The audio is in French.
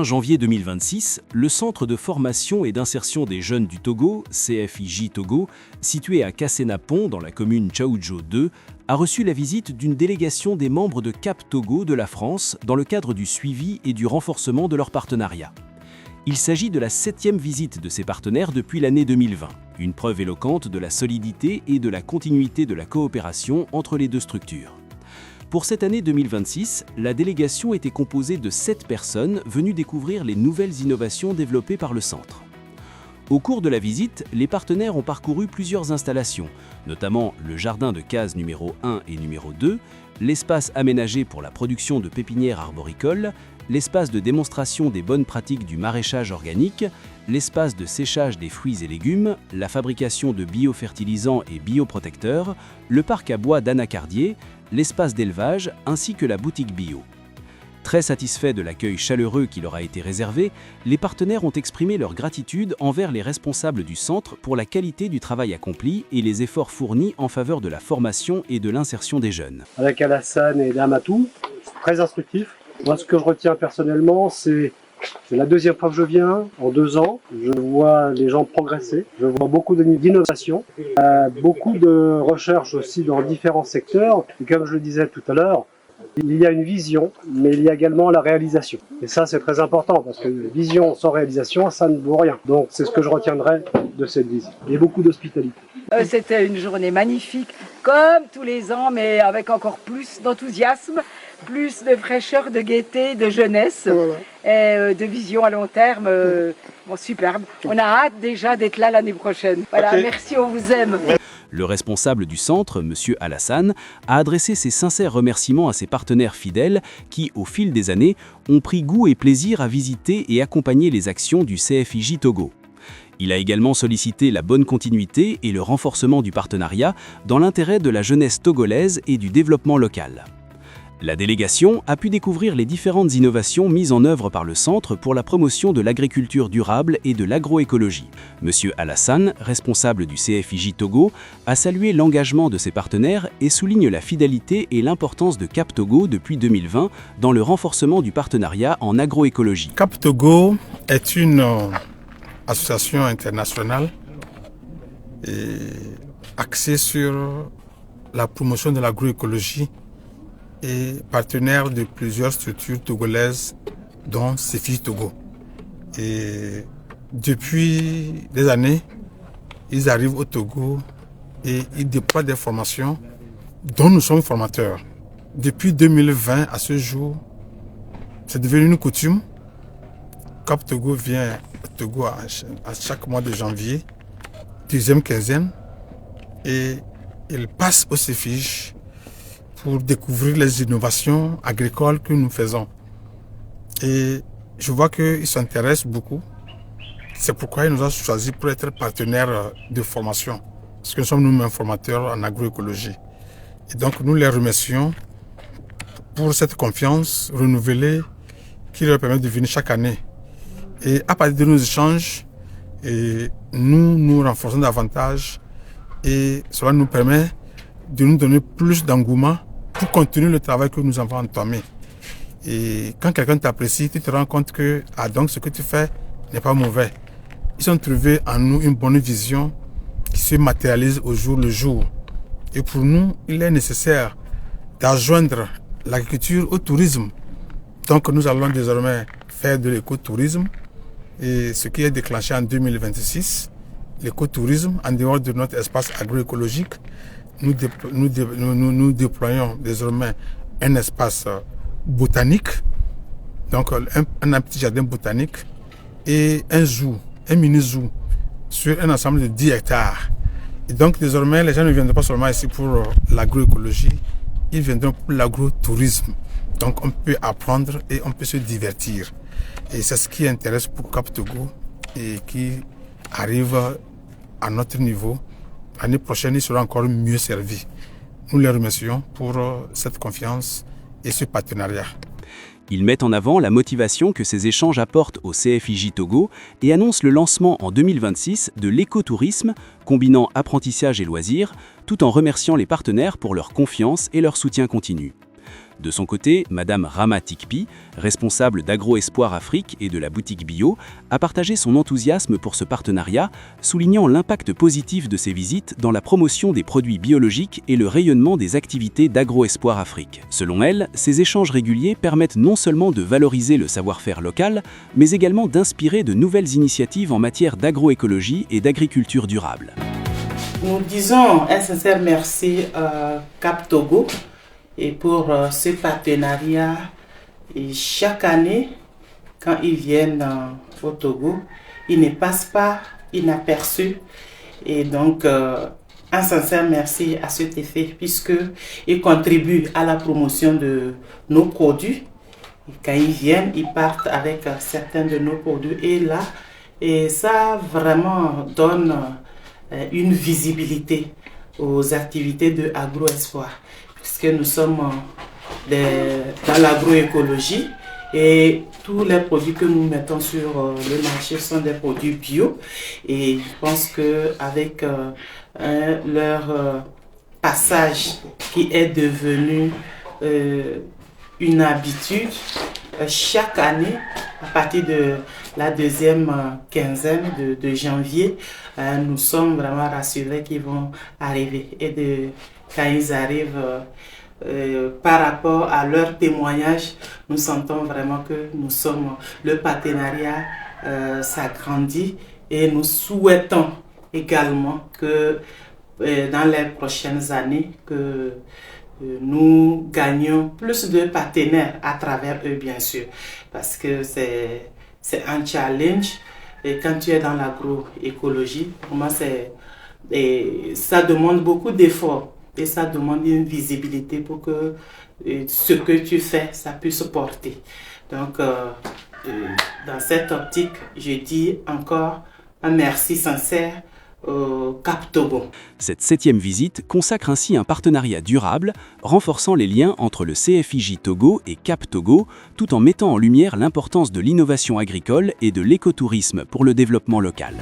fin janvier 2026, le Centre de formation et d'insertion des jeunes du Togo, CFIJ Togo, situé à Kasséna-Pont dans la commune Tchaoudjo 2, a reçu la visite d'une délégation des membres de Cap Togo de la France dans le cadre du suivi et du renforcement de leur partenariat. Il s'agit de la 7e visite de ces partenaires depuis l'année 2020, une preuve éloquente de la solidité et de la continuité de la coopération entre les deux structures. Pour cette année 2026, la délégation était composée de 7 personnes venues découvrir les nouvelles innovations développées par le centre. Au cours de la visite, les partenaires ont parcouru plusieurs installations, notamment le jardin de case numéro 1 et numéro 2, l'espace aménagé pour la production de pépinières arboricoles, l'espace de démonstration des bonnes pratiques du maraîchage organique, l'espace de séchage des fruits et légumes, la fabrication de biofertilisants et bioprotecteurs, le parc à bois d'Anacardier, l'espace d'élevage ainsi que la boutique bio. Très satisfaits de l'accueil chaleureux qui leur a été réservé, les partenaires ont exprimé leur gratitude envers les responsables du centre pour la qualité du travail accompli et les efforts fournis en faveur de la formation et de l'insertion des jeunes. Avec Alassane et Damatou, c'est très instructif. Moi, ce que je retiens personnellement, c'est la 2e fois que je viens, en 2 ans. Je vois les gens progresser, je vois beaucoup d'innovation, beaucoup de recherches aussi dans différents secteurs. Et comme je le disais tout à l'heure, il y a une vision, mais il y a également la réalisation. Et ça, c'est très important, parce que vision sans réalisation, ça ne vaut rien. Donc, c'est ce que je retiendrai de cette visite. Et beaucoup d'hospitalité. C'était une journée magnifique, comme tous les ans, mais avec encore plus d'enthousiasme, plus de fraîcheur, de gaieté, de jeunesse, voilà. Et de vision à long terme. Bon, superbe. On a hâte déjà d'être là l'année prochaine. Voilà, okay. Merci, on vous aime. Le responsable du centre, M. Alassane, a adressé ses sincères remerciements à ses partenaires fidèles qui, au fil des années, ont pris goût et plaisir à visiter et accompagner les actions du CFIJ Togo. Il a également sollicité la bonne continuité et le renforcement du partenariat dans l'intérêt de la jeunesse togolaise et du développement local. La délégation a pu découvrir les différentes innovations mises en œuvre par le centre pour la promotion de l'agriculture durable et de l'agroécologie. Monsieur Alassane, responsable du CFIJ Togo, a salué l'engagement de ses partenaires et souligne la fidélité et l'importance de Cap Togo depuis 2020 dans le renforcement du partenariat en agroécologie. Cap Togo est une association internationale axée sur la promotion de l'agroécologie et partenaire de plusieurs structures togolaises, dont CFIJ Togo. Et depuis des années, ils arrivent au Togo et ils déploient des formations dont nous sommes formateurs. Depuis 2020 à ce jour, c'est devenu une coutume. Cap Togo vient au Togo à chaque mois de janvier, 10e quinzaine, et il passe au CFIJ pour découvrir les innovations agricoles que nous faisons. Et je vois qu'ils s'intéressent beaucoup. C'est pourquoi ils nous ont choisi pour être partenaires de formation. Parce que nous sommes nous-mêmes formateurs en agroécologie. Et donc nous les remercions pour cette confiance renouvelée qui leur permet de venir chaque année. Et à partir de nos échanges, nous nous renforçons davantage et cela nous permet de nous donner plus d'engouement pour continuer le travail que nous avons entamé. Et quand quelqu'un t'apprécie, tu te rends compte que donc ce que tu fais n'est pas mauvais. Ils ont trouvé en nous une bonne vision qui se matérialise au jour le jour. Et pour nous, il est nécessaire d'adjoindre l'agriculture au tourisme. Donc nous allons désormais faire de l'écotourisme, et ce qui est déclenché en 2026, l'écotourisme en dehors de notre espace agroécologique. Nous déployons désormais un espace botanique, donc un petit jardin botanique et un zoo, un mini-zoo sur un ensemble de 10 hectares. Et donc désormais, les gens ne viendront pas seulement ici pour l'agroécologie, ils viendront pour l'agrotourisme. Donc on peut apprendre et on peut se divertir. Et c'est ce qui intéresse pour Cap Togo et qui arrive à notre niveau. L'année prochaine, ils seront encore mieux servis. Nous les remercions pour cette confiance et ce partenariat. Ils mettent en avant la motivation que ces échanges apportent au CFIJ Togo et annoncent le lancement en 2026 de l'écotourisme, combinant apprentissage et loisirs, tout en remerciant les partenaires pour leur confiance et leur soutien continu. De son côté, Madame Rama Tikpi, responsable d'Agro-Espoir Afrique et de la boutique bio, a partagé son enthousiasme pour ce partenariat, soulignant l'impact positif de ces visites dans la promotion des produits biologiques et le rayonnement des activités d'Agro-Espoir Afrique. Selon elle, ces échanges réguliers permettent non seulement de valoriser le savoir-faire local, mais également d'inspirer de nouvelles initiatives en matière d'agroécologie et d'agriculture durable. Nous disons un sincère merci à Cap Togo et pour ce partenariat. Et chaque année, quand ils viennent au Togo, ils ne passent pas inaperçus. Et donc, un sincère merci à cet effet, puisqu'ils contribuent à la promotion de nos produits. Et quand ils viennent, ils partent avec certains de nos produits. Et ça vraiment donne une visibilité aux activités de Agro-Espoir, puisque nous sommes dans l'agroécologie et tous les produits que nous mettons sur le marché sont des produits bio. Et je pense qu'avec leur passage qui est devenu une habitude, chaque année, à partir de la deuxième quinzaine de janvier, nous sommes vraiment rassurés qu'ils vont arriver. Et quand ils arrivent, par rapport à leur témoignage, nous sentons vraiment que le partenariat s'agrandit et nous souhaitons également que dans les prochaines années, que nous gagnons plus de partenaires à travers eux, bien sûr, parce que c'est un challenge. Et quand tu es dans l'agroécologie, pour moi, ça demande beaucoup d'efforts et ça demande une visibilité pour que ce que tu fais, ça puisse porter. Donc, dans cette optique, je dis encore un merci sincère au Cap Togo. Cette 7e visite consacre ainsi un partenariat durable, renforçant les liens entre le CFIJ Togo et Cap Togo, tout en mettant en lumière l'importance de l'innovation agricole et de l'écotourisme pour le développement local.